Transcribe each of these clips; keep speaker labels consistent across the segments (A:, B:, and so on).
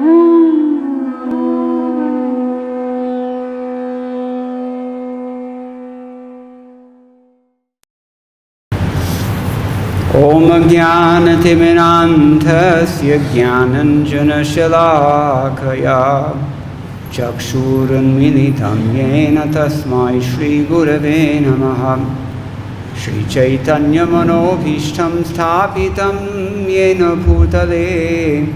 A: Om Jnanatimirandhasya Jnananjanashalakaya Chakshurunmilitam Yena Tasmai Shri Gurave Namaha Shri Chaitanya Manobhishtam Sthapitam Yena Bhutale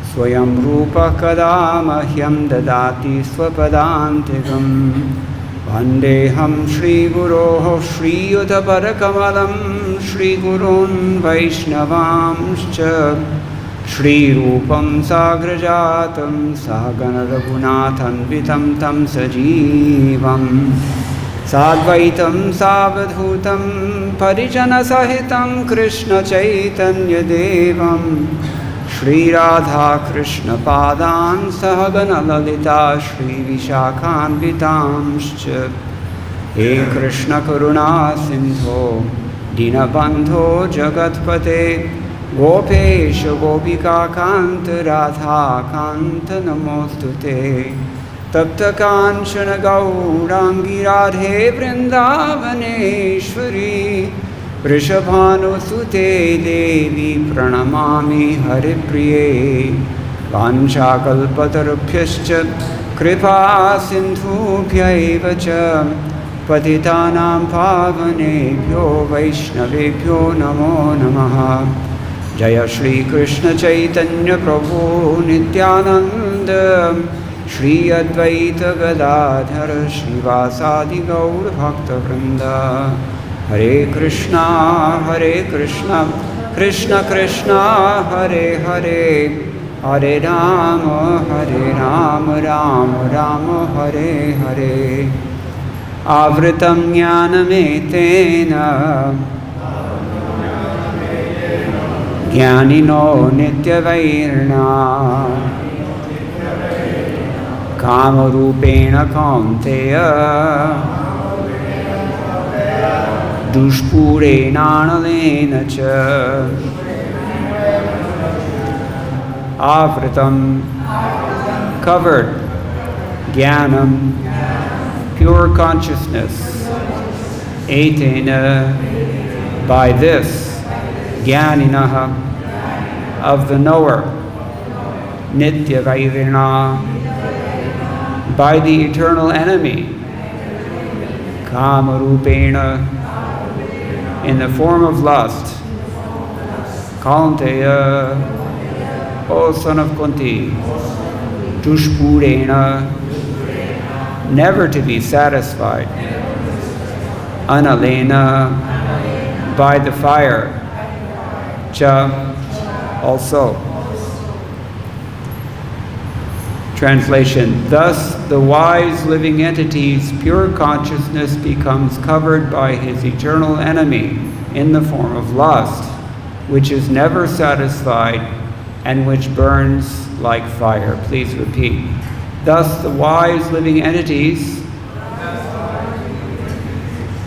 A: Swayam Rupa Kadamahyam Dadati Swapadantikam Vandeham Shri Guroho Shri Yuddhaparakamalam Shri Gurun Vaishnavamscha Shri Rupam Sagrajatam Sahagana Raghunathan Vitam Tam Sajivam Sadvaitam Savadhutam Parijana Sahitam Krishna Chaitanya Devam Shri Radha Krishna Padan Sahagana Lalita Shri Vishakhan Vitamscha He Krishna Karuna Sindho Dinabandho Jagatpate Gopesha Gopika Kanta Radha Kanta Namostute Tapta Kanchana Gaurangi Radhe Vrindavaneshwari Vrishabhanu Sute Devi Pranamami Haripriye Vanchakalpatarubhyascha Kripa Sindhubhya cha Patitanam Pavanebhyo Vaishnavebhyo Namo Namaha Jaya Shri Krishna Chaitanya Prabhu Nityananda Shri Advaita Gadadhara Srivasadi Gaur Bhakta Vrinda Hare Krishna Krishna Krishna Hare Hare Hare Rama Rama Rama Hare Hare Avritam Jnanametena Jnanino Nityavairna Kamarupena Kaunteya Dushpurenanalena cha Avritam covered Jnanam pure consciousness Etena by this Jnaninaha of the knower Nityavairina by the eternal enemy Kamarupena in the form of lust Kaunteya, O son of Kunti Dushpurena never to be satisfied Analena by the fire Cha also. Translation: thus the wise living entity's pure consciousness becomes covered by his eternal enemy in the form of lust, which is never satisfied and which burns like fire. Please repeat. Thus the wise living entity's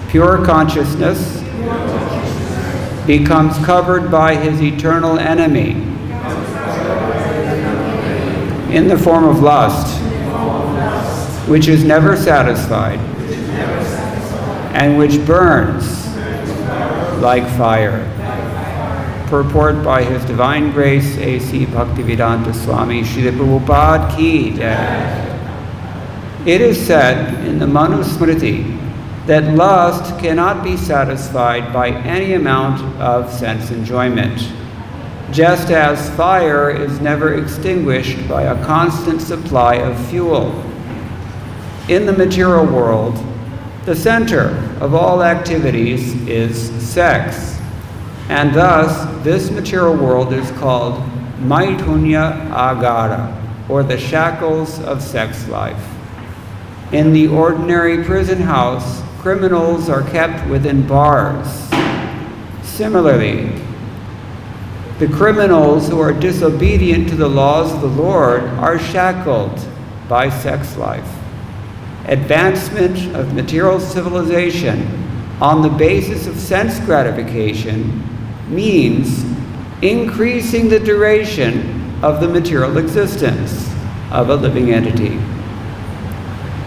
A: pure consciousness becomes covered by his eternal enemy in the form of lust, which is never satisfied and which burns like fire. Purport by His Divine Grace A.C. Bhaktivedanta Swami Prabhupada Ki Jai. It is said in the Manusmriti that lust cannot be satisfied by any amount of sense enjoyment, just as fire is never extinguished by a constant supply of fuel. In the material world, the center of all activities is sex, and thus this material world is called Maithunya Agara, or the shackles of sex life. In the ordinary prison house, criminals are kept within bars. Similarly, the criminals who are disobedient to the laws of the Lord are shackled by sex life. Advancement of material civilization on the basis of sense gratification means increasing the duration of the material existence of a living entity.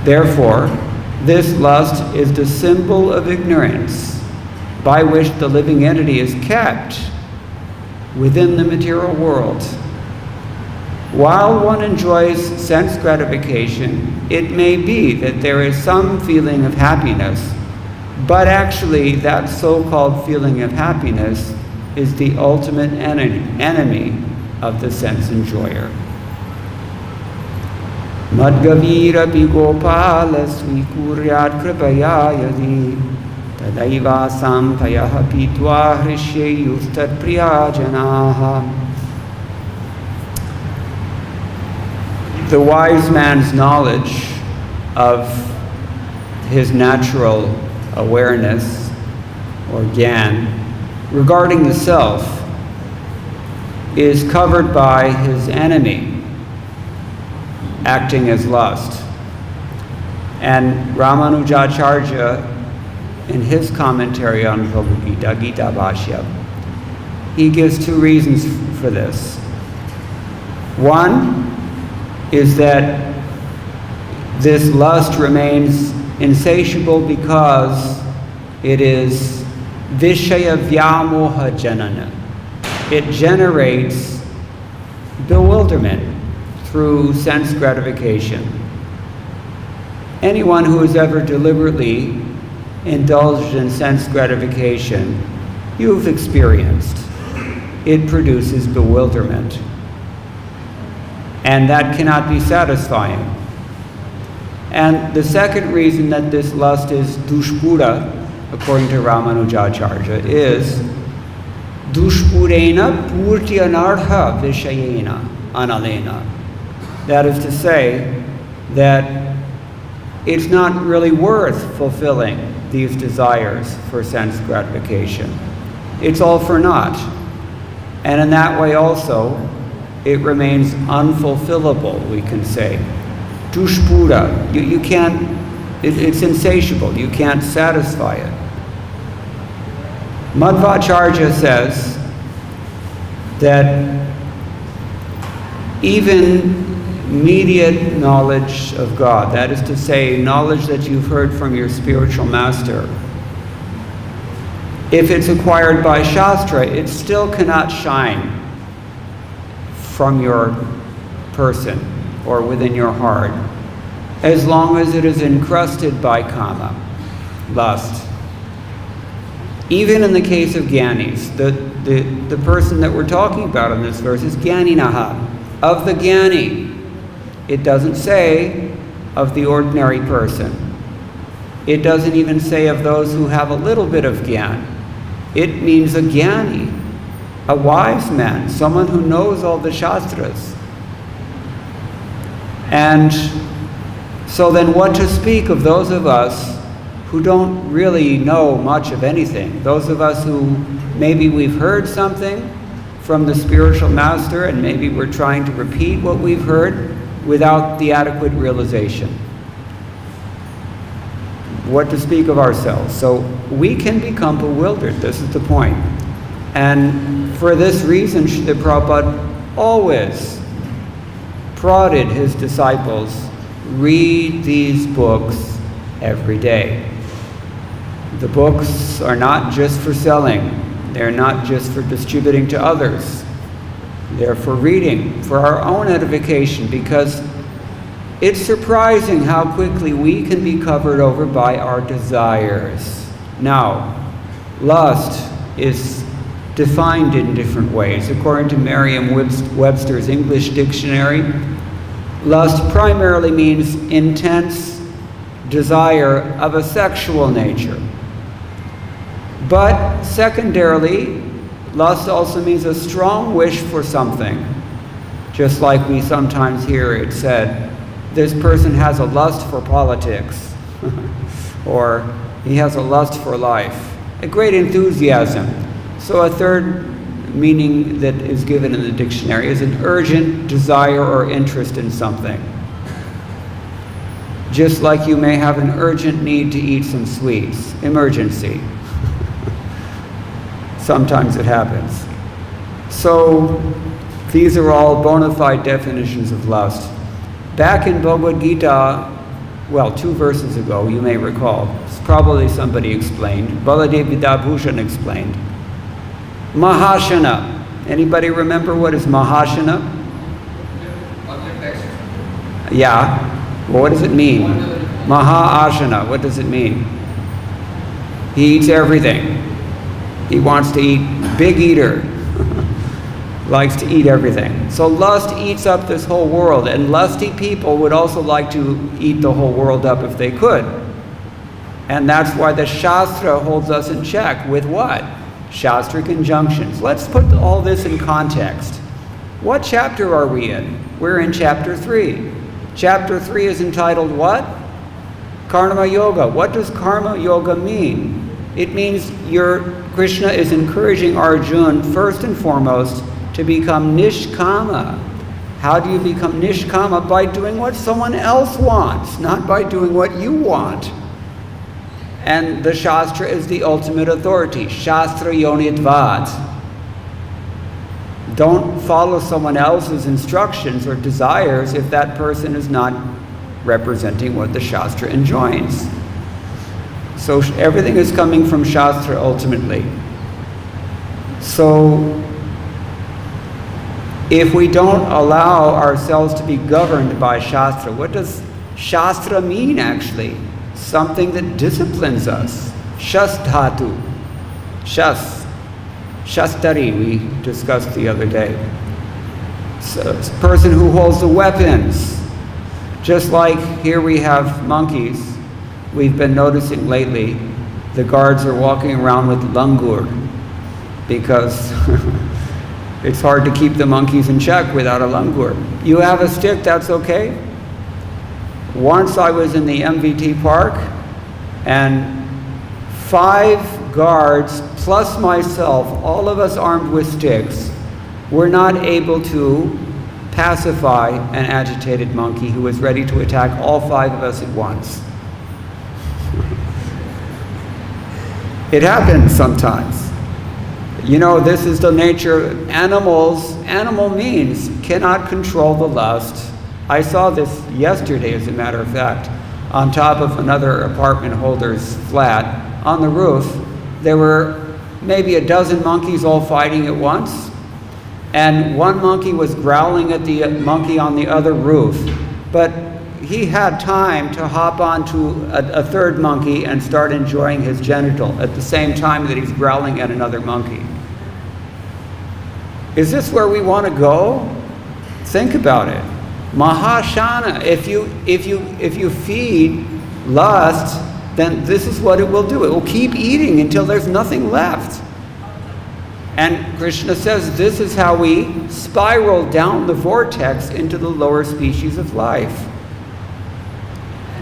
A: Therefore, this lust is the symbol of ignorance by which the living entity is kept within the material world. While one enjoys sense gratification, it may be that there is some feeling of happiness, but actually that so-called feeling of happiness is the ultimate enemy of the sense enjoyer. Madgavira Bigopala Swikuryat Kripaya Yadi Tadaiva Sampayaha Pitwa Hrishe Yustat Priyajanaha. The wise man's knowledge of his natural awareness or gyan regarding the self is covered by his enemy acting as lust. And Ramanujacharya, in his commentary on Bhagavad-gita, Gita Bhashya, he gives two reasons for this. One is that this lust remains insatiable because it is Vishaya Vyamoha Janana. It generates bewilderment through sense gratification. Anyone who has ever deliberately indulged in sense gratification, you've experienced. It produces bewilderment. And that cannot be satisfying. And the second reason that this lust is dushpura, according to Ramanujacharya, is dushpurena purti anartha vishayena analena. That is to say that it's not really worth fulfilling these desires for sense gratification. It's all for naught. And in that way also, it remains unfulfillable, we can say. Dushpura, you can't, it's insatiable, you can't satisfy it. Madhvacharya says that even immediate knowledge of God, that is to say, knowledge that you've heard from your spiritual master, if it's acquired by Shastra, it still cannot shine from your person or within your heart, as long as it is encrusted by kama, lust. Even in the case of Gyanis, the person that we're talking about in this verse is Gyaninaha, of the Gyani. It doesn't say of the ordinary person. It doesn't even say of those who have a little bit of Gyan. It means a Gyani, a wise man, someone who knows all the Shastras. And so then what to speak of those of us who don't really know much of anything, those of us who maybe we've heard something from the spiritual master and maybe we're trying to repeat what we've heard without the adequate realization. What to speak of ourselves? So we can become bewildered, this is the point. And for this reason, Srila Prabhupada always prodded his disciples, read these books every day. The books are not just for selling, they're not just for distributing to others. They're for reading, for our own edification, because it's surprising how quickly we can be covered over by our desires. Now, lust is defined in different ways. According to Merriam-Webster's English Dictionary, lust primarily means intense desire of a sexual nature. But secondarily, lust also means a strong wish for something. Just like we sometimes hear it said, this person has a lust for politics, or he has a lust for life, a great enthusiasm. So a third meaning that is given in the dictionary is an urgent desire or interest in something. Just like you may have an urgent need to eat some sweets, emergency. Sometimes it happens. So These are all bona fide definitions of lust. Back in Bhagavad-gita, well, 2 verses ago, you may recall, it's probably somebody explained, Baladev Bhushan explained, Mahashana. Anybody remember what is Mahashana? Yeah. Well, what does it mean? Maha-ashana, what does it mean? He eats everything. He wants to eat, big eater. Likes to eat everything. So lust eats up this whole world, and lusty people would also like to eat the whole world up if they could. And that's why the Shastra holds us in check with what? Shastric injunctions. Let's put all this in context. What chapter are we in? We're in chapter 3. Chapter 3 is entitled what? Karma Yoga. What does Karma Yoga mean? It means Krishna is encouraging Arjuna first and foremost to become nishkama. How do you become nishkama? By doing what someone else wants, not by doing what you want. And the Shastra is the ultimate authority. Shastra yonidvat. Don't follow someone else's instructions or desires if that person is not representing what the Shastra enjoins. So everything is coming from Shastra ultimately. So if we don't allow ourselves to be governed by Shastra, what does Shastra mean actually? Something that disciplines us. Shasthatu. Shastari, we discussed the other day. So it's a person who holds the weapons. Just like here we have monkeys, we've been noticing lately, the guards are walking around with langur because it's hard to keep the monkeys in check without a langur. You have a stick, that's okay. Once I was in the MVT park and 5 guards plus myself, all of us armed with sticks, were not able to pacify an agitated monkey who was ready to attack all 5 of us at once. It happens sometimes. You know, this is the nature of animals. Animal means cannot control the lust. I saw this yesterday, as a matter of fact, on top of another apartment holder's flat. On the roof, there were maybe a dozen monkeys all fighting at once. And one monkey was growling at the monkey on the other roof. But he had time to hop onto a third monkey and start enjoying his genital at the same time that he's growling at another monkey. Is this where we want to go? Think about it. Mahashana, if you feed lust, then this is what it will do. It will keep eating until there's nothing left. And Krishna says this is how we spiral down the vortex into the lower species of life.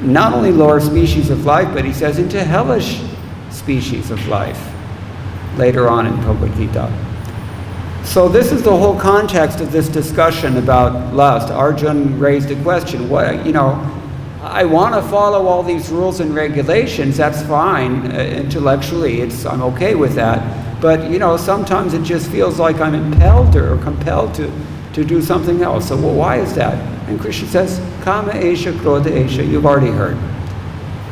A: Not only lower species of life, but he says into hellish species of life later on in Bhagavad-gita. So this is the whole context of this discussion about lust. Arjuna raised a question. I want to follow all these rules and regulations. That's fine. Intellectually, I'm okay with that. But sometimes it just feels like I'm impelled or compelled to do something else. So why is that? And Krishna says, Kama Esha, Krodha Esha. You've already heard.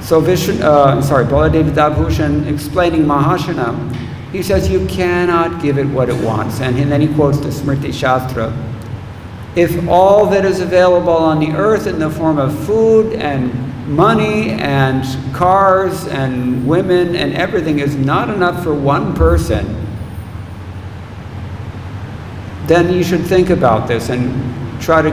A: So Baladev Bhushan explaining Mahashana, he says you cannot give it what it wants. And then he quotes the Smriti Shastra. If all that is available on the earth in the form of food and money and cars and women and everything is not enough for one person, then you should think about this and try to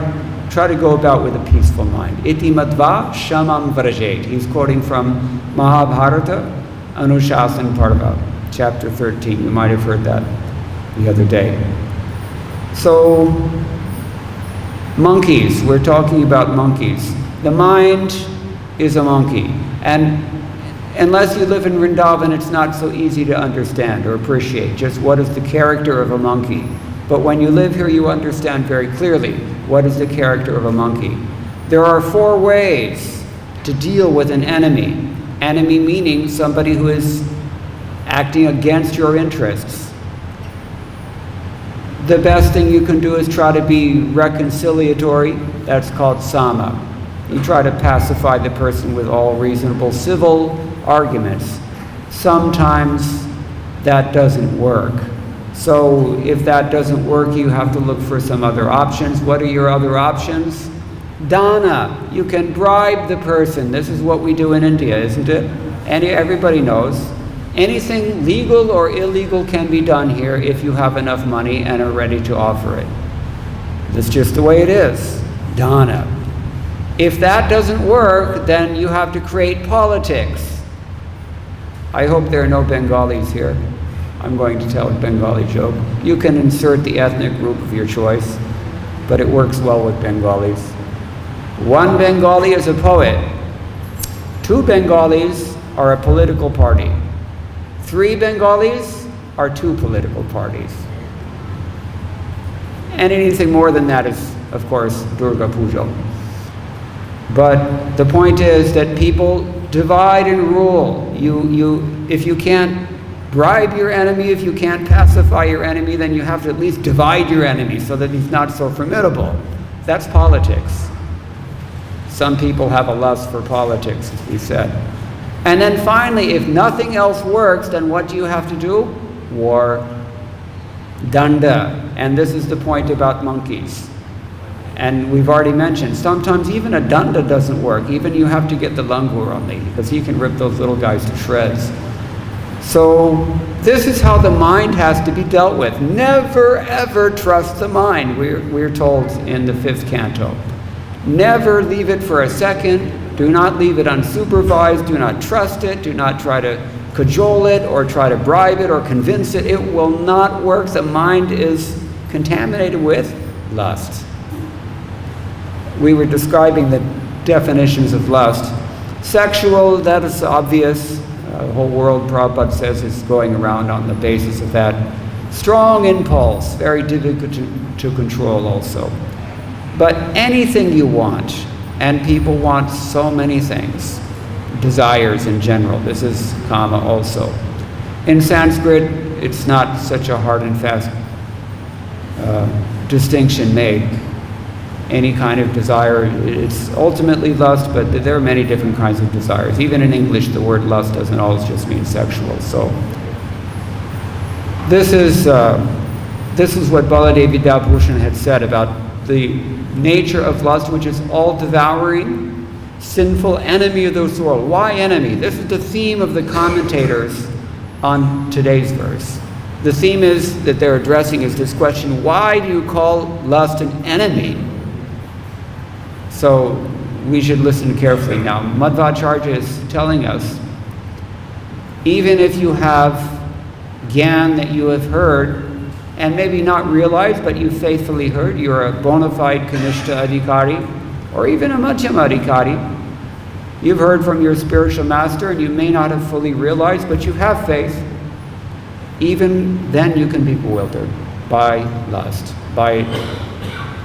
A: go about with a peaceful mind. Iti madva shamam vrajet. He's quoting from Mahabharata, Anushasan Parva, chapter 13. You might have heard that the other day. So, monkeys. We're talking about monkeys. The mind is a monkey. And unless you live in Vrindavan, it's not so easy to understand or appreciate just what is the character of a monkey. But when you live here, you understand very clearly what is the character of a monkey. There are 4 ways to deal with an enemy. Enemy meaning somebody who is acting against your interests. The best thing you can do is try to be reconciliatory. That's called sama. You try to pacify the person with all reasonable civil arguments. Sometimes that doesn't work. So if that doesn't work, you have to look for some other options. What are your other options? Dana. You can bribe the person. This is what we do in India, isn't it? And everybody knows. Anything legal or illegal can be done here if you have enough money and are ready to offer it. That's just the way it is. Dana. If that doesn't work, then you have to create politics. I hope there are no Bengalis here. I'm going to tell a Bengali joke. You can insert the ethnic group of your choice, but it works well with Bengalis. One Bengali is a poet. 2 Bengalis are a political party. 3 Bengalis are 2 political parties. And anything more than that is, of course, Durga Puja. But the point is that people divide and rule. If you can't bribe your enemy, if you can't pacify your enemy, then you have to at least divide your enemy so that he's not so formidable. That's politics. Some people have a lust for politics, as we said. And then finally, if nothing else works, then what do you have to do? War. Danda. And this is the point about monkeys. And we've already mentioned, sometimes even a danda doesn't work. Even you have to get the langur only, because he can rip those little guys to shreds. So this is how the mind has to be dealt with. Never ever trust the mind, we're told in the 5th canto. Never leave it for a second. Do not leave it unsupervised. Do not trust it. Do not try to cajole it or try to bribe it or convince it. It will not work. The mind is contaminated with lust. We were describing the definitions of lust. Sexual, that is obvious. The whole world, Prabhupada says, is going around on the basis of that. Strong impulse, very difficult to control also. But anything you want, and people want so many things, desires in general. This is kama also. In Sanskrit, it's not such a hard and fast distinction made. Any kind of desire, it's ultimately lust, but there are many different kinds of desires. Even in English, the word lust doesn't always just mean sexual. So this is what Baladevi Dabhushan had said about the nature of lust, which is all-devouring, sinful enemy of this world. Why enemy? This is the theme of the commentators on today's verse. The theme is that they're addressing is this question: why do you call lust an enemy? So we should listen carefully now. Madhvacharya is telling us, even if you have gyan that you have heard, and maybe not realized, but you faithfully heard, you're a bona fide Kanishta Adhikari, or even a Madhyama Adhikari. You've heard from your spiritual master, and you may not have fully realized, but you have faith. Even then you can be bewildered by lust, by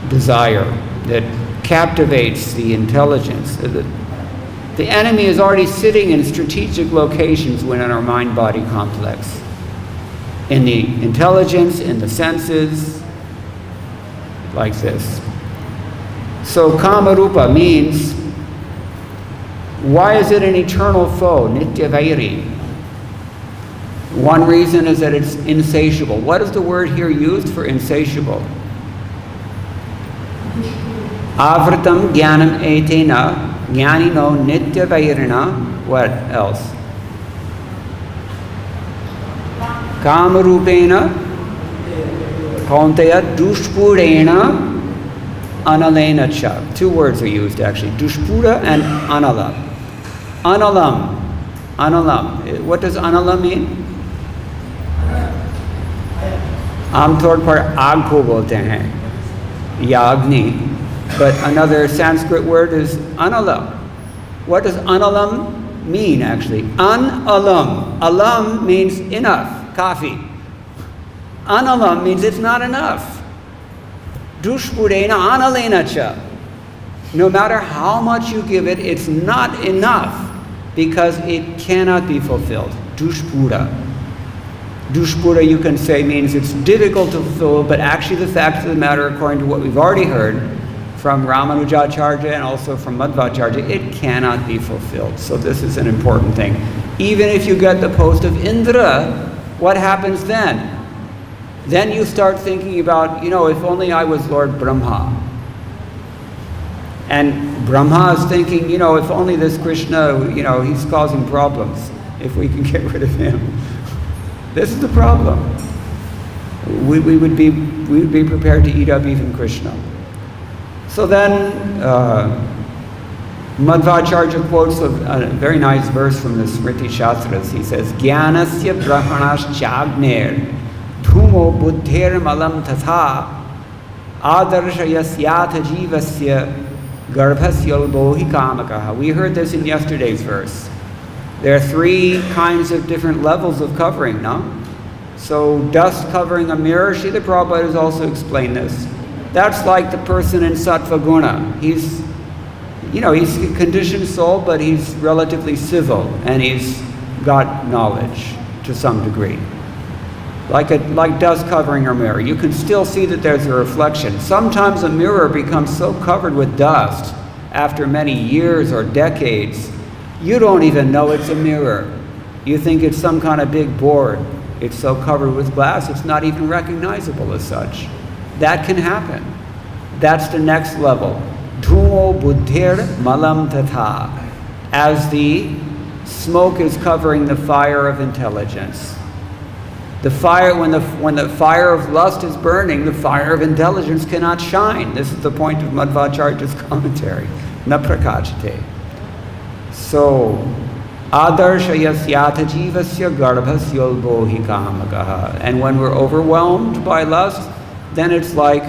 A: desire that captivates the intelligence. The enemy is already sitting in strategic locations within our mind-body complex. In the intelligence, in the senses, like this. So Kamarupa means, why is it an eternal foe? Nitya Vairi. One reason is that it's insatiable. What is the word here used for insatiable? Avritam jnanam etena jnanino nitya vairina. What else? Kamarupena kaunteya dushpurena analena cha. 2 words are used actually. Dushpura and anala. Analam. Analam. What does analam mean? आमतौर पर आग को बोलते हैं या अग्नि. But another Sanskrit word is analam. What does analam mean actually? An-alam. Alam means enough, coffee. Analam means it's not enough. Dushpurena analena cha. No matter how much you give it, it's not enough because it cannot be fulfilled. Dushpura. Dushpura, you can say, means it's difficult to fulfill, but actually the fact of the matter, according to what we've already heard from Ramanujacharya and also from Madhvacharya, it cannot be fulfilled. So this is an important thing. Even if you get the post of Indra, what happens then? Then you start thinking about, if only I was Lord Brahma. And Brahma is thinking, if only this Krishna, he's causing problems. If we can get rid of him. This is the problem. We would be prepared to eat up even Krishna. So then, Madhvacharya quotes a very nice verse from the Smriti Shastras. He says, Jnanasya brahmanaschagner dhumo buddhir malam tatha adarshayasyath jivasya garbhasyalbohi kamakaha. We heard this in yesterday's verse. There are 3 kinds of different levels of covering, no? So dust covering a mirror, Srila Prabhupada has also explained this. That's like the person in Sattva Guna. He's a conditioned soul, but he's relatively civil, and he's got knowledge to some degree. Like dust covering a mirror. You can still see that there's a reflection. Sometimes a mirror becomes so covered with dust after many years or decades, you don't even know it's a mirror. You think it's some kind of big board. It's so covered with glass, it's not even recognizable as such. That can happen. That's the next level. Dhumo buddhir malam tatha. As the smoke is covering the fire of intelligence. The fire, when the fire of lust is burning, the fire of intelligence cannot shine. This is the point of Madhvacharya's commentary. Na prakachate. So, adarshayasyath jivasya garbhasyalbohi kamakaha. And when we're overwhelmed by lust, then it's like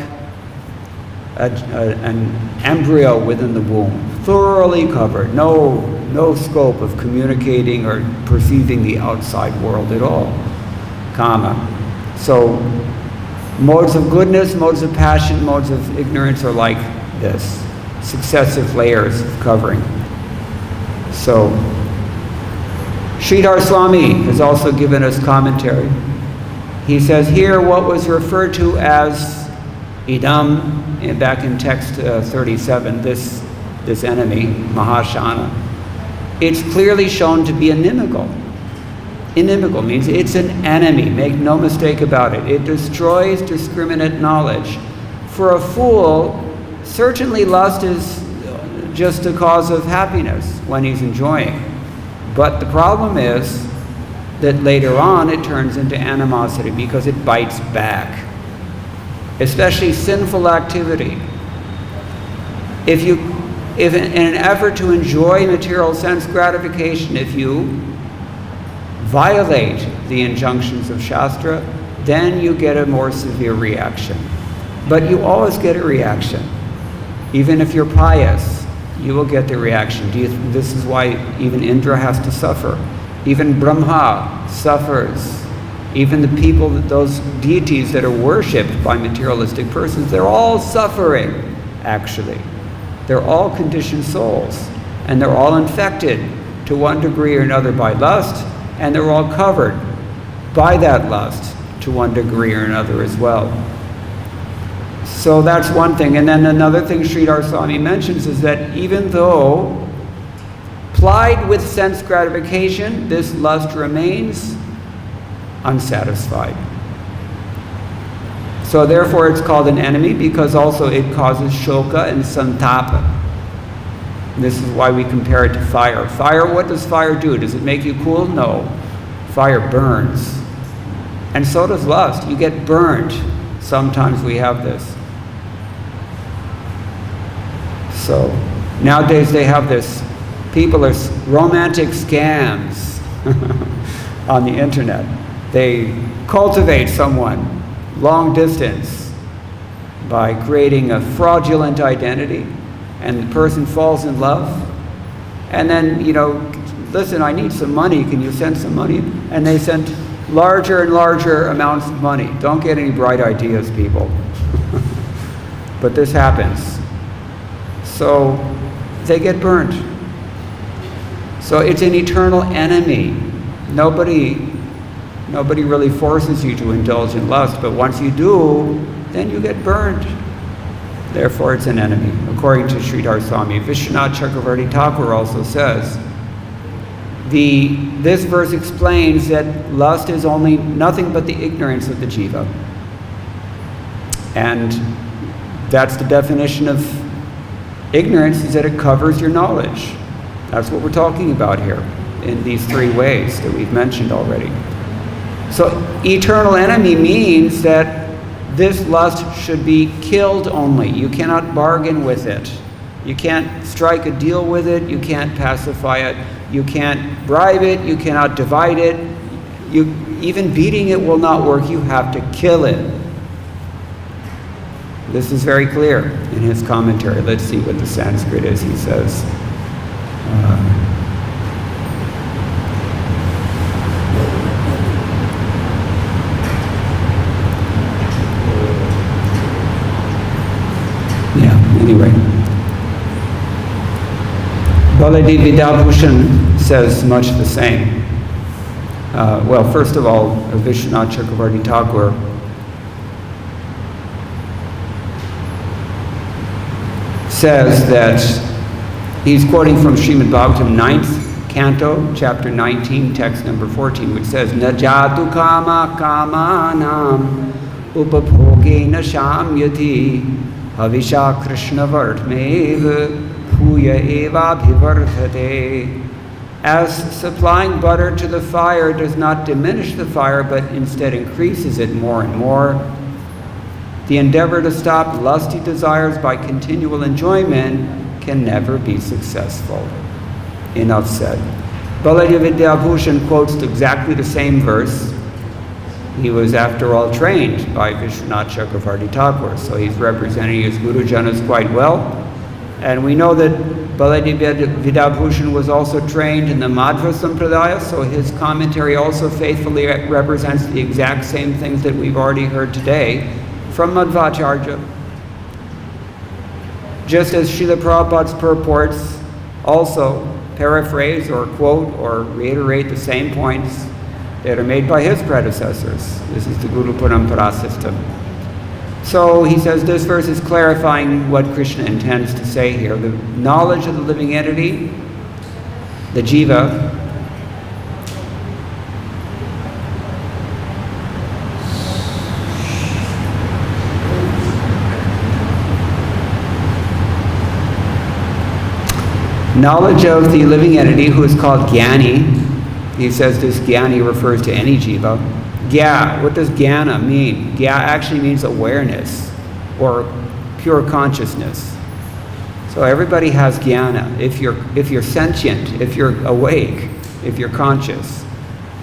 A: an embryo within the womb, thoroughly covered, no scope of communicating or perceiving the outside world at all. Kama. So, modes of goodness, modes of passion, modes of ignorance are like this, successive layers of covering. So, Sridhar Swami has also given us commentary. He says here what was referred to as idam, back in text 37, this enemy, Mahashana, it's clearly shown to be inimical. Inimical means it's an enemy, make no mistake about it. It destroys discriminate knowledge. For a fool, certainly lust is just a cause of happiness when he's enjoying. But the problem is that later on it turns into animosity because it bites back. Especially sinful activity. If in an effort to enjoy material sense gratification, if you violate the injunctions of Shastra, then you get a more severe reaction. But you always get a reaction. Even if you're pious, you will get the reaction. This is why even Indra has to suffer. Even Brahma suffers. Even the people, those deities that are worshipped by materialistic persons, they're all suffering, actually. They're all conditioned souls. And they're all infected to one degree or another by lust, and they're all covered by that lust to one degree or another as well. So that's one thing. And then another thing Sridhar Swami mentions is that even though plied with sense gratification, this lust remains unsatisfied. So therefore it's called an enemy because also it causes shoka and santapa. This is why we compare it to fire. Fire, what does fire do? Does it make you cool? No. Fire burns. And so does lust. You get burnt. Sometimes we have this. So nowadays they have this, people are romantic scams on the internet. They cultivate someone long distance by creating a fraudulent identity, and the person falls in love, and then, listen, I need some money, can you send some money? And they send larger and larger amounts of money. Don't get any bright ideas, people. But this happens. So they get burnt. So it's an eternal enemy. Nobody Nobody really forces you to indulge in lust, but once you do, then you get burned. Therefore, it's an enemy. According to Sridhar Swami, Vishwanath Chakravarti Thakur also says, this verse explains that lust is only nothing but the ignorance of the jiva. And that's the definition of ignorance, is that it covers your knowledge. That's what we're talking about here in these three ways that we've mentioned already. So eternal enemy means that this lust should be killed only. You cannot bargain with it. You can't strike a deal with it. You can't pacify it. You can't bribe it. You cannot divide it. Even beating it will not work. You have to kill it. This is very clear in his commentary. Let's see what the Sanskrit is. He says, anyway, Bhaktivedanta says much the same. Well, first of all, Vishwanath Chakravarti Thakur says that he's quoting from Srimad-Bhagavatam 9th canto, chapter 19, text number 14, which says, Na jatu kama kamanam upabhogena shamyati Havisha Krishna Vartmev Puya Eva Bhivarthate. As supplying butter to the fire does not diminish the fire, but instead increases it more and more, the endeavor to stop lusty desires by continual enjoyment can never be successful. Enough said. Bhaktivedanta quotes exactly the same verse. He was, after all, trained by Vishwanath Chakravarti Thakur, so he's representing his Guru Janas quite well. And we know that Bhaktivedanta was also trained in the Madhva Sampradaya, so his commentary also faithfully represents the exact same things that we've already heard today from Madhvacharya. Just as Srila Prabhupada's purports also paraphrase or quote or reiterate the same points that are made by his predecessors. This is the Guru Parampara system. So he says this verse is clarifying what Krishna intends to say here. The knowledge of the living entity, the jiva, knowledge of the living entity who is called Jnani. He says this Jnani refers to any jiva. Gya, what does Jnana mean? Gya actually means awareness or pure consciousness. So everybody has Jnana. If you're sentient, if you're awake, if you're conscious,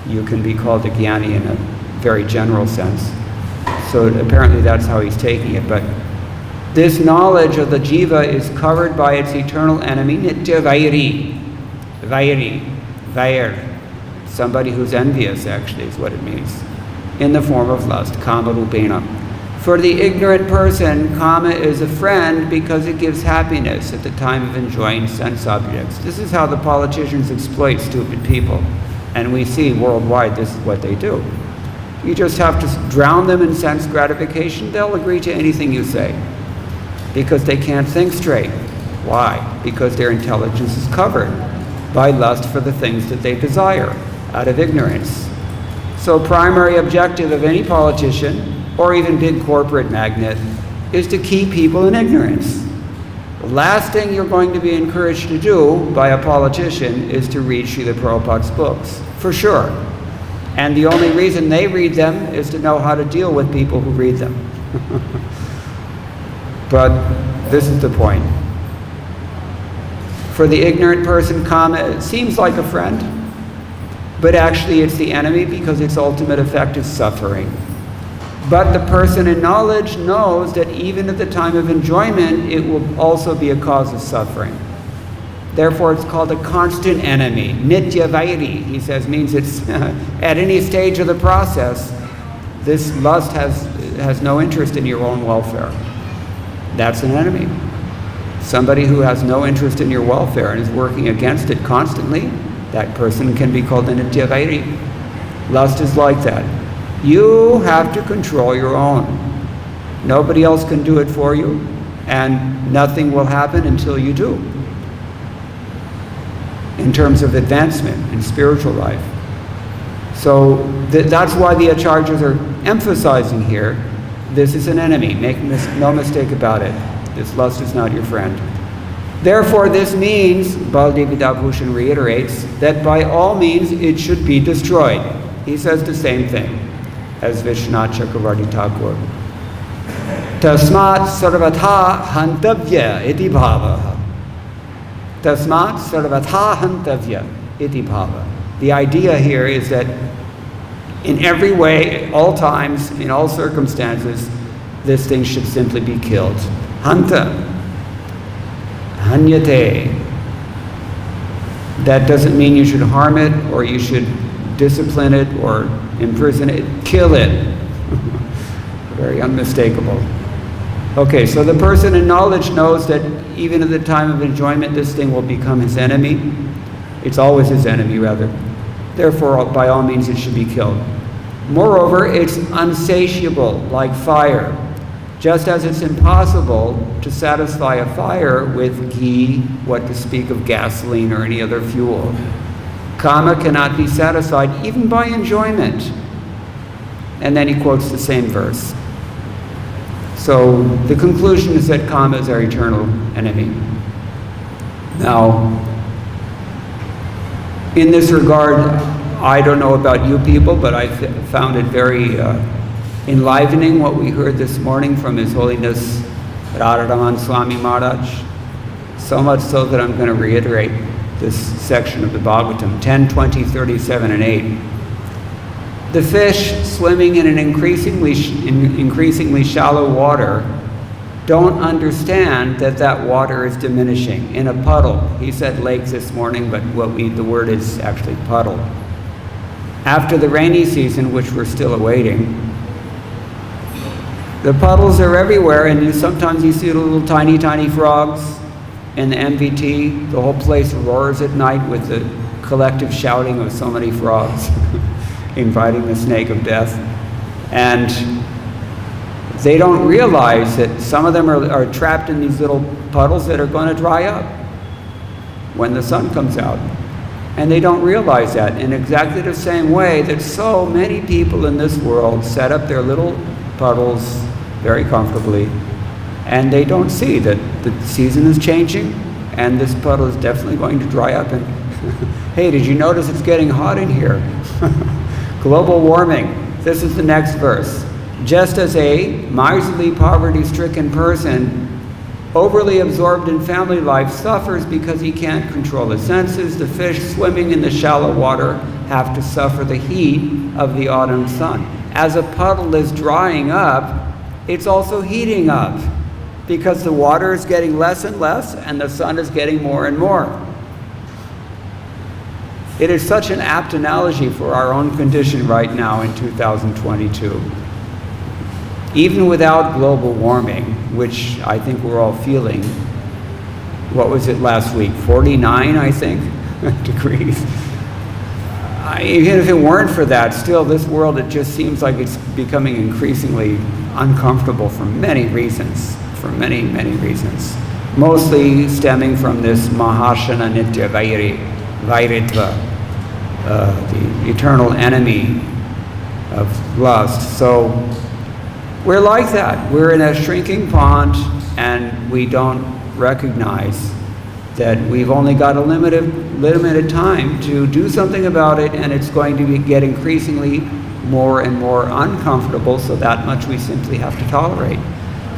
A: you can be called a Jnani in a very general sense. So apparently that's how he's taking it. But this knowledge of the jiva is covered by its eternal enemy, Nitya Vair. Somebody who's envious, actually, is what it means, in the form of lust, kama rupena. For the ignorant person, kama is a friend because it gives happiness at the time of enjoying sense objects. This is how the politicians exploit stupid people. And we see worldwide this is what they do. You just have to drown them in sense gratification. They'll agree to anything you say because they can't think straight. Why? Because their intelligence is covered by lust for the things that they desire out of ignorance. So primary objective of any politician or even big corporate magnate is to keep people in ignorance. The last thing you're going to be encouraged to do by a politician is to read Srila Prabhupada's books, for sure. And the only reason they read them is to know how to deal with people who read them. But this is the point. For the ignorant person, kama seems like a friend, but actually it's the enemy because its ultimate effect is suffering. But the person in knowledge knows that even at the time of enjoyment, it will also be a cause of suffering. Therefore, it's called a constant enemy. Nitya Vairi, he says, means it's at any stage of the process, this lust has no interest in your own welfare. That's an enemy. Somebody who has no interest in your welfare and is working against it constantly, that person can be called a Nitya Vairi. Lust is like that. You have to control your own. Nobody else can do it for you, and nothing will happen until you do, in terms of advancement in spiritual life. So that's why the acharyas are emphasizing here, this is an enemy. Make no mistake about it. This lust is not your friend. Therefore, this means, Baldevidya Bhushan reiterates, that by all means it should be destroyed. He says the same thing as Vishwanath Chakravarti Thakur. Tasmat sarvatha hantavya iti bhava. Tasmat sarvatha hantavya iti bhava. The idea here is that in every way, all times, in all circumstances, this thing should simply be killed. Hanta. Hanyate. That doesn't mean you should harm it, or you should discipline it, or imprison it. Kill it. Very unmistakable. Okay, so the person in knowledge knows that even at the time of enjoyment, this thing will become his enemy. It's always his enemy, rather. Therefore, by all means, it should be killed. Moreover, it's unsatiable, like fire. Just as it's impossible to satisfy a fire with ghee, what to speak of gasoline or any other fuel. Kama cannot be satisfied even by enjoyment. And then he quotes the same verse. So the conclusion is that kama is our eternal enemy. Now, in this regard, I don't know about you people, but I found it very enlivening what we heard this morning from His Holiness Radharaman Swami Maharaj. So much so that I'm going to reiterate this section of the Bhagavatam, 10, 20, 37, and 8. The fish swimming in an increasingly shallow water don't understand that that water is diminishing. In a puddle, he said lake this morning, but the word is actually puddle. After the rainy season, which we're still awaiting, the puddles are everywhere, and sometimes you see little tiny, tiny frogs in the MVT. The whole place roars at night with the collective shouting of so many frogs. Inviting the snake of death. And they don't realize that some of them are trapped in these little puddles that are going to dry up when the sun comes out. And they don't realize that in exactly the same way that so many people in this world set up their little puddles very comfortably, and they don't see that the season is changing and this puddle is definitely going to dry up. And hey, did you notice it's getting hot in here? Global warming. This is the next verse. Just as a miserly, poverty-stricken person overly absorbed in family life suffers because he can't control his senses, the fish swimming in the shallow water have to suffer the heat of the autumn sun. As a puddle is drying up, it's also heating up because the water is getting less and less and the sun is getting more and more. It is such an apt analogy for our own condition right now in 2022. Even without global warming, which I think we're all feeling, what was it last week? 49, I think, degrees. Even if it weren't for that, still this world, it just seems like it's becoming increasingly uncomfortable for many reasons, many reasons. Mostly stemming from this Mahashana Nitya Vairitva, the eternal enemy of lust. So we're like that. We're in a shrinking pond, and we don't recognize that we've only got a limited time to do something about it, and it's going to get increasingly more and more uncomfortable, so that much we simply have to tolerate.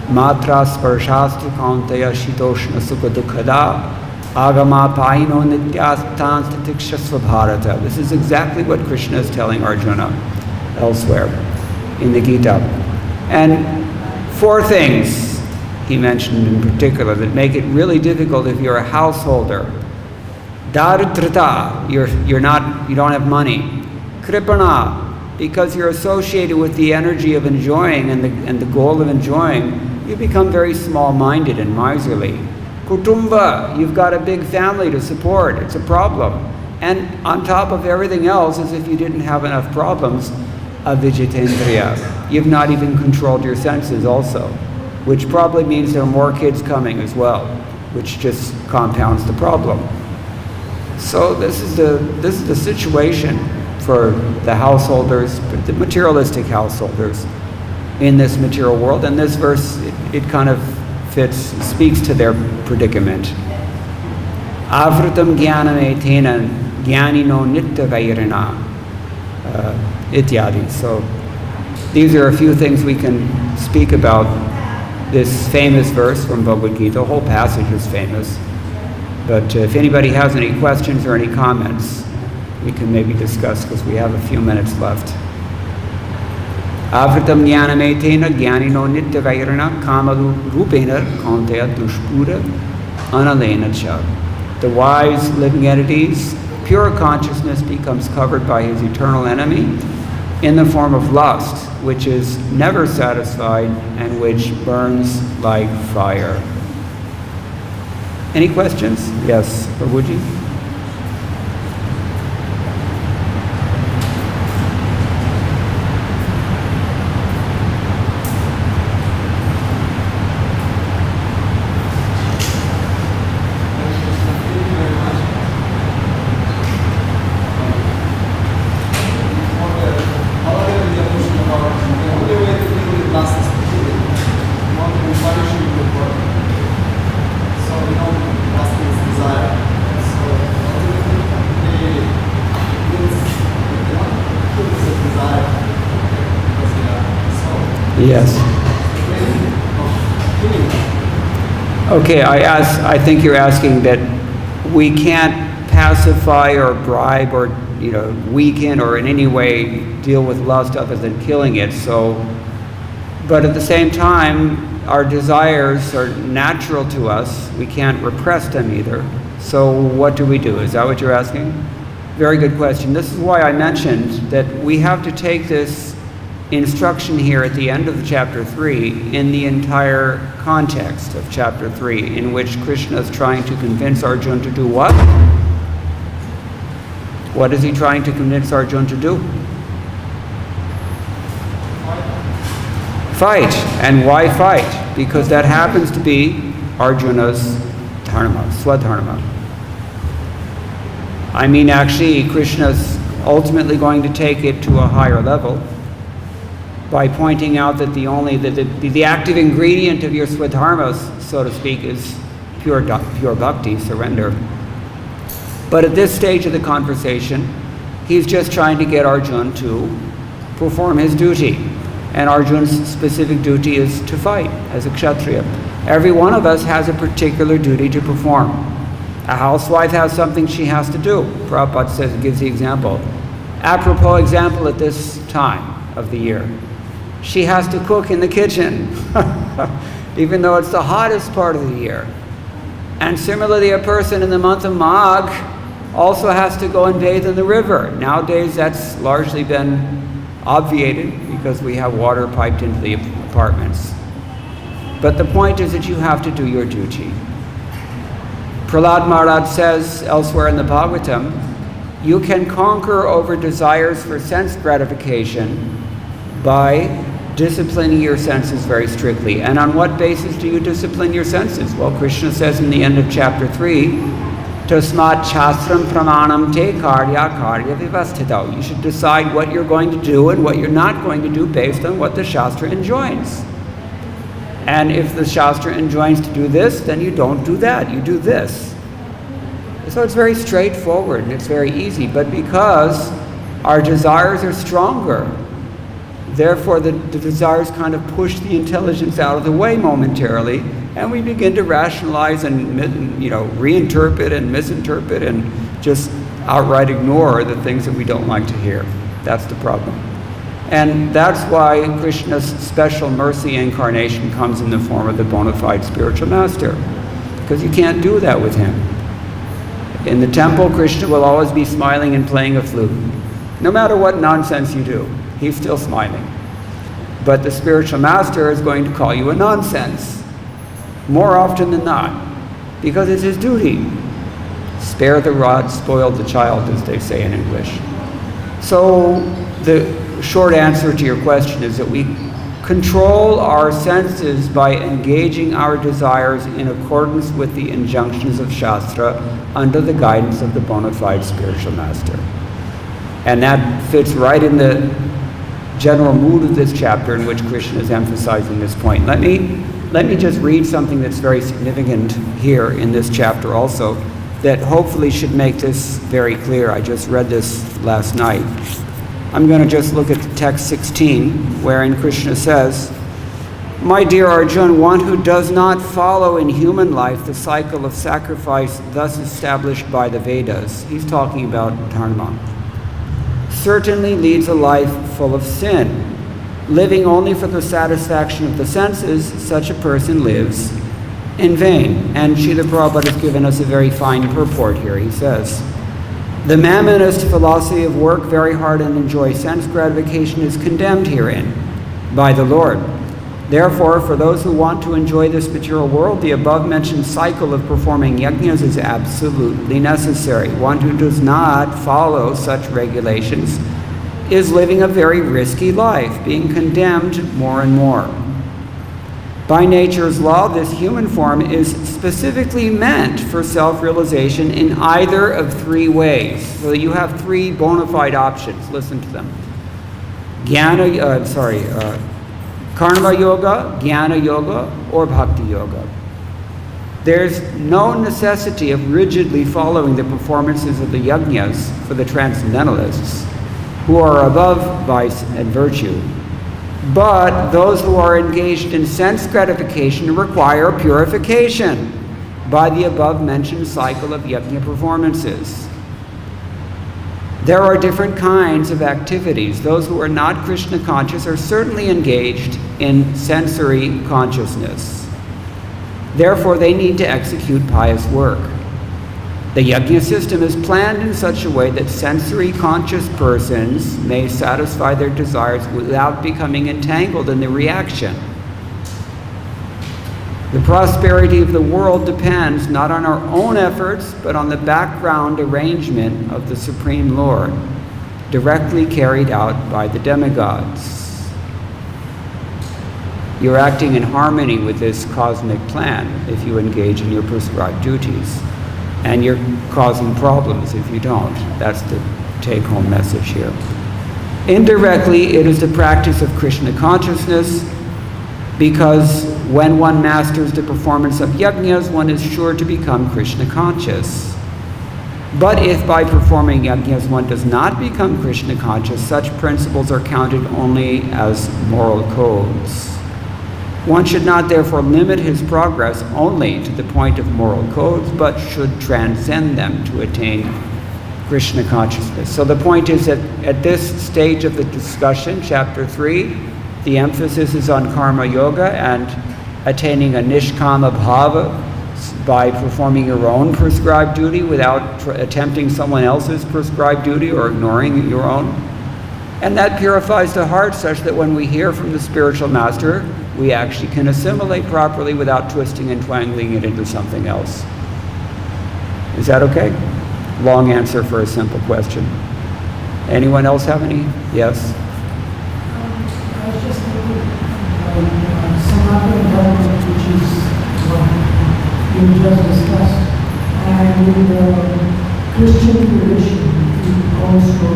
A: Matra sparshastru kauntaya shitoshna sukha dukkada agama paino nityastan statikshasva bharata. This is exactly what Krishna is telling Arjuna elsewhere in the Gita. And 4 things he mentioned in particular that make it really difficult if you're a householder. Daridrata, you don't have money. Kripana, because you're associated with the energy of enjoying and the goal of enjoying, you become very small-minded and miserly. Kutumba, you've got a big family to support, it's a problem. And on top of everything else, as if you didn't have enough problems, avijitendriya. You've not even controlled your senses also, which probably means there are more kids coming as well, which just compounds the problem. So this is the situation for the householders, the materialistic householders in this material world. And this verse, it kind of speaks to their predicament. Avritam jnanam etena jnanino nitya vairana ityadi. So these are a few things we can speak about this famous verse from Bhagavad-gita. The whole passage is famous. But if anybody has any questions or any comments, we can maybe discuss, because we have a few minutes left. Avritam jnanam etena jnanino nitya vairana kamalu rupena kaunteya dushpura analena cha. The wise living entities, pure consciousness becomes covered by his eternal enemy in the form of lust, which is never satisfied and which burns like fire. Any questions? Yes, Prabhuji? Yes. Okay, I think you're asking that we can't pacify or bribe or weaken or in any way deal with lust other than killing it. So, but at the same time, our desires are natural to us. We can't repress them either. So what do we do? Is that what you're asking? Very good question. This is why I mentioned that we have to take this instruction here at the end of chapter 3 in the entire context of chapter 3, in which Krishna is trying to convince Arjuna to do what? What is he trying to convince Arjuna to do? Fight. And why fight? Because that happens to be Arjuna's dharma, swadharma. I mean, actually, Krishna's ultimately going to take it to a higher level by pointing out that the active ingredient of your swadharma, so to speak, is pure bhakti, surrender. But at this stage of the conversation, he's just trying to get Arjuna to perform his duty. And Arjuna's specific duty is to fight as a kshatriya. Every one of us has a particular duty to perform. A housewife has something she has to do. Prabhupada gives the example. Apropos example at this time of the year. She has to cook in the kitchen, even though it's the hottest part of the year. And similarly, a person in the month of Magh also has to go and bathe in the river. Nowadays, that's largely been obviated because we have water piped into the apartments. But the point is that you have to do your duty. Prahlad Maharaj says elsewhere in the Bhagavatam, you can conquer over desires for sense gratification by disciplining your senses very strictly. And on what basis do you discipline your senses? Well, Krishna says in the end of chapter 3, Tasmat Shastram Pramanam Te Karya Karya Vivasthitau. You should decide what you're going to do and what you're not going to do based on what the Shastra enjoins. And if the Shastra enjoins to do this, then you don't do that, you do this. So it's very straightforward and it's very easy, but because our desires are stronger, therefore the desires kind of push the intelligence out of the way momentarily, and we begin to rationalize and reinterpret and misinterpret and just outright ignore the things that we don't like to hear. That's the problem. And that's why Krishna's special mercy incarnation comes in the form of the bona fide spiritual master, because you can't do that with him. In the temple, Krishna will always be smiling and playing a flute. No matter what nonsense you do, he's still smiling. But the spiritual master is going to call you a nonsense, more often than not, because it's his duty. Spare the rod, spoil the child, as they say in English. So the short answer to your question is that we control our senses by engaging our desires in accordance with the injunctions of Shastra under the guidance of the bona fide spiritual master. And that fits right in the general mood of this chapter in which Krishna is emphasizing this point. Let me just read something that's very significant here in this chapter also, that hopefully should make this very clear. I just read this last night. I'm going to just look at text 16, wherein Krishna says, "My dear Arjuna, one who does not follow in human life the cycle of sacrifice thus established by the Vedas," he's talking about dharma, "certainly leads a life full of sin. Living only for the satisfaction of the senses, such a person lives in vain." And Srila Prabhupada has given us a very fine purport here. He says, "The mammonist philosophy of work very hard and enjoy sense gratification is condemned herein by the Lord. Therefore, for those who want to enjoy this material world, the above-mentioned cycle of performing yajnas is absolutely necessary. One who does not follow such regulations is living a very risky life, being condemned more and more. By nature's law, this human form is specifically meant for self-realization in either of three ways." So you have three bona fide options. Listen to them. Karma yoga, jnana yoga, or bhakti yoga. There's no necessity of rigidly following the performances of the yajnas for the transcendentalists, who are above vice and virtue. But those who are engaged in sense gratification require purification by the above-mentioned cycle of yajna performances. There are different kinds of activities. Those who are not Krishna conscious are certainly engaged in sensory consciousness. Therefore, they need to execute pious work. The yajna system is planned in such a way that sensory conscious persons may satisfy their desires without becoming entangled in the reaction. The prosperity of the world depends not on our own efforts, but on the background arrangement of the Supreme Lord, directly carried out by the demigods. You're acting in harmony with this cosmic plan if you engage in your prescribed duties. And you're causing problems if you don't. That's the take-home message here. Indirectly, it is the practice of Krishna consciousness, because when one masters the performance of yajnas, one is sure to become Krishna conscious. But if by performing yajnas one does not become Krishna conscious, such principles are counted only as moral codes. One should not therefore limit his progress only to the point of moral codes, but should transcend them to attain Krishna consciousness. So the point is that at this stage of the discussion, chapter 3, the emphasis is on karma yoga and attaining a nishkama bhava by performing your own prescribed duty without attempting someone else's prescribed duty or ignoring your own. And that purifies the heart such that when we hear from the spiritual master, we actually can assimilate properly without twisting and twangling it into something else. Is that okay? Long answer for a simple question. Anyone else have any? Yes?
B: I was just thinking Sanatana Dharma, which is what you just discussed, and in the Christian tradition, it also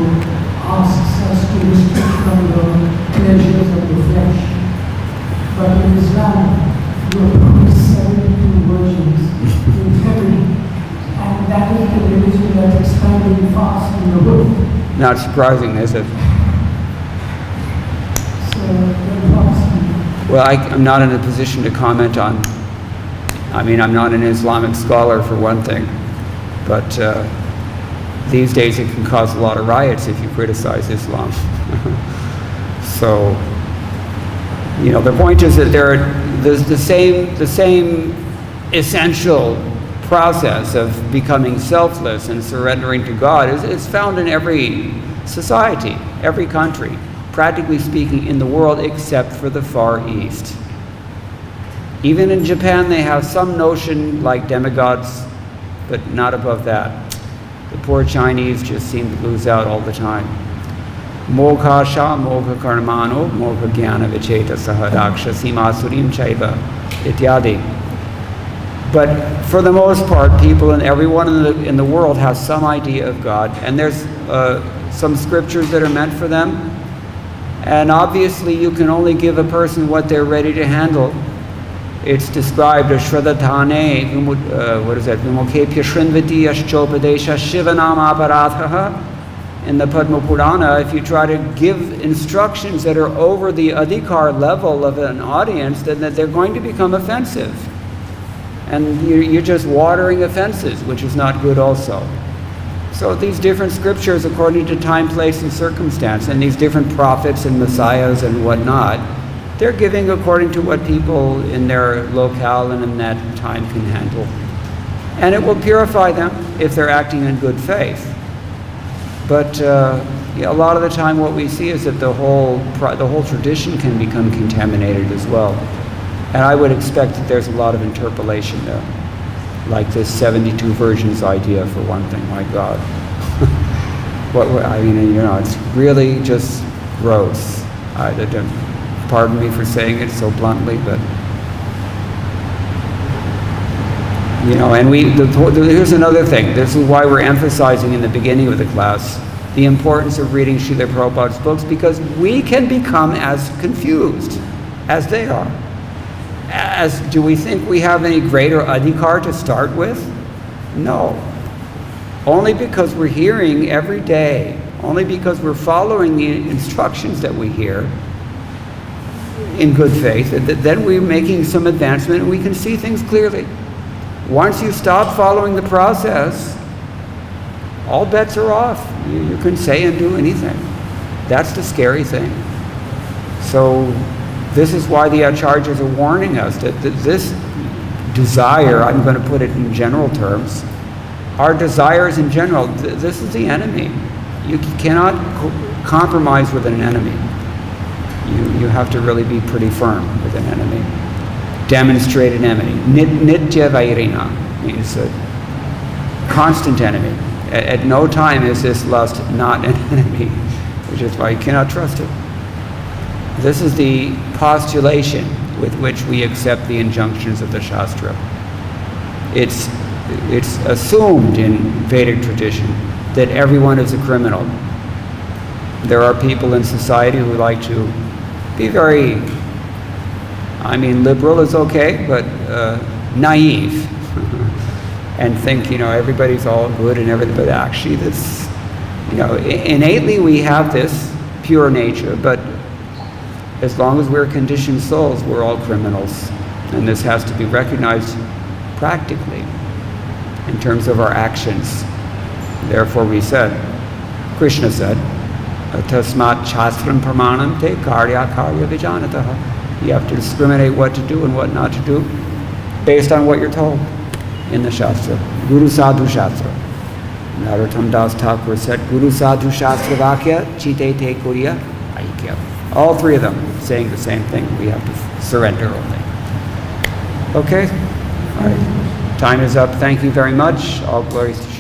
B: asks us to restrict from the pleasures of the flesh. But in Islam, you are promised 72 virgins in heaven, and that is the religion that's expanding fast in the world.
A: Not surprising, is it? Well, I'm not in a position to comment on, I'm not an Islamic scholar for one thing, but these days it can cause a lot of riots if you criticize Islam. So, the point is that there's the same essential process of becoming selfless and surrendering to God is found in every society, every country, practically speaking, in the world except for the Far East. Even in Japan, they have some notion, like demigods, but not above that. The poor Chinese just seem to lose out all the time. Mogha sha mogha karmano mogha jnana vicheta sahadaksha simasurim chaiva ityadi. But for the most part, people and everyone in the world has some idea of God, and there's some scriptures that are meant for them. And obviously, you can only give a person what they're ready to handle. It's described as Shradhatane, what is that? Vimukepya Shrinvati Yashchopadesha Shivanam Aparathaha. In the Padma Purana, if you try to give instructions that are over the adhikar level of an audience, then they're going to become offensive. And you're just watering offenses, which is not good also. So these different scriptures, according to time, place, and circumstance, and these different prophets and messiahs and whatnot, they're giving according to what people in their locale and in that time can handle. And it will purify them if they're acting in good faith. But a lot of the time what we see is that the whole tradition can become contaminated as well. And I would expect that there's a lot of interpolation there. Like this 72 versions idea, for one thing. My God. It's really just gross. Pardon me for saying it so bluntly, but and here's another thing. This is why we're emphasizing in the beginning of the class the importance of reading Srila Prabhupada's books, because we can become as confused as they are. Do we think we have any greater adhikar to start with? No. Only because we're hearing every day, only because we're following the instructions that we hear in good faith, then we're making some advancement and we can see things clearly. Once you stop following the process, all bets are off. You can say and do anything. That's the scary thing. So this is why the acharyas are warning us that this desire, I'm going to put it in general terms, our desires in general, this is the enemy. You cannot compromise with an enemy. You have to really be pretty firm with an enemy. Demonstrate an enemy. Nitya vairina means a constant enemy. At no time is this lust not an enemy, which is why you cannot trust it. This is the postulation with which we accept the injunctions of the Shastra. It's assumed in Vedic tradition that everyone is a criminal. There are people in society who like to be very, liberal is okay, but naive. And think, everybody's all good and everything, but actually that's, innately we have this pure nature, but as long as we're conditioned souls, we're all criminals. And this has to be recognized practically in terms of our actions. Therefore Krishna said, Tasmat Shastram Pramanam Te Karya Karya Vijanataha. You have to discriminate what to do and what not to do based on what you're told in the Shastra. Guru Sadhu Shastra. Narottam Das Thakur said, Guru Sadhu Shastra Vakya Chite Te Kuriya Aikya. All three of them saying the same thing. We have to surrender only. Okay? All right. Time is up. Thank you very much. All glories to